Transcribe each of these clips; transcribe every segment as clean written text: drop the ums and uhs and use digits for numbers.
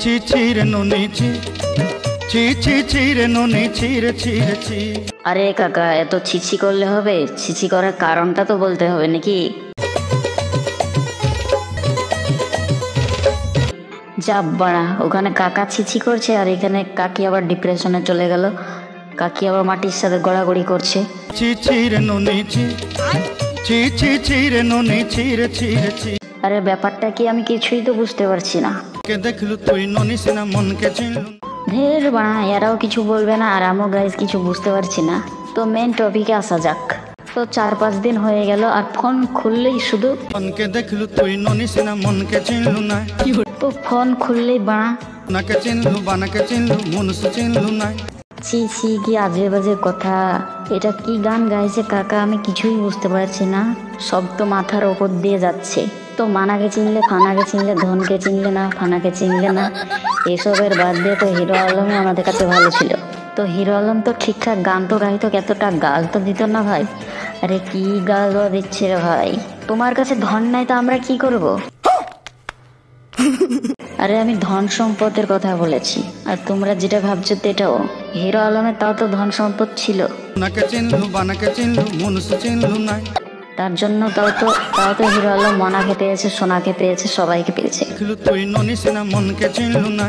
ছি ছি রে ননি ছি ছি ছি ছি রে ননি ছি রে ছি রে ছি। আরে কাকা, এত ছিছি করলে হবে? ছিছি করার কারণটা তো বলতে হবে নাকি? যা বাড়া, ওখানে কাকা ছিছি করছে আর এখানে কাকি আবার ডিপ্রেশনে চলে গেল। কাকি আবার মাটির সাথে গড়াগড়ি করছে। ছি ছি রে ননি ছি ছি ছি ছি রে ননি ছি রে ছি রে ছি। আরে ব্যাপারটা কি, আমি কিছুই তো বুঝতে পারছি না। কে দেখলু তুই ননি সিনা মনকে চিনলু। ধের বাড়া, এরাও কিছু বলবে না আর আমিও গাইজ কিছু বুঝতে পারছি না। তো মেন টপিকে আসা যাক। তো 4-5 দিন হয়ে গেল আর ফোন খুললেই শুধু মনকে দেখলু তুই ননি সিনা মনকে চিনলু না। তো ফোন খুললেই বাড়া নাকে চিনলু বানাকে চিনলু মনুষ্য চিনলু না। ছি ছি, কি আজে বাজে কথা। এটা কি গান গাইছে কাকা, আমি কিছুই বুঝতে পারছি না। সব তো মাথার ওপর দিয়ে যাচ্ছে। তো মানাকে চিনলে, ফানাকে চিনলে, ধনকে চিনলে না, ফানাকে চিনলে না। এসবের বাদ দিয়ে তো হিরো আলমই আমাদের কাছে ভালো ছিল। তো হিরো আলম তো ঠিকঠাক গান তো গাইতো, এতটা গাল তো দিত না ভাই। আরে কি গাল দিচ্ছে রে ভাই। তোমার কাছে ধন নাই তো আমরা কি করব? আরে আমি ধন সম্পদের কথা বলেছি, আর তোমরা যেটা ভাবছো এটাও। হিরো আলমের তাও তো ধন সম্পদ ছিল, নাকে চিনলু বানাকে চিনলু মনুষ্য চিনলু না। তার জন্য তাও তো হিরো আলম মনাকে পেয়েছে, সোনাকে পেয়েছে, সবাইকে পেয়েছে। তুই ননি সিনা মনকে চিনলু না।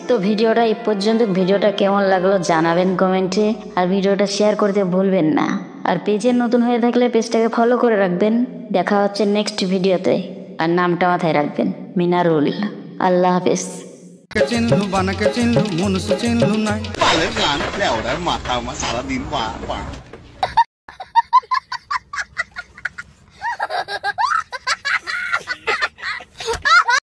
তো ভিডিওটা এই পর্যন্ত। ভিডিওটা কেমন লাগলো জানাবেন কমেন্টে, আর ভিডিওটা শেয়ার করতে ভুলবেন না। আর পেজে নতুন হয়ে থাকলে পেজটাকে ফলো করে রাখবেন। দেখা হচ্ছে নেক্সট ভিডিওতে, আর নামটা মাথায় রাখবেন, মিনারুল। আল্লাহ হাফেজ। চিনলু বানাকে চিনলু মনুষ্য চিনলু না। পালের গান লেওড়ার মাথা আমার সারাদিন পা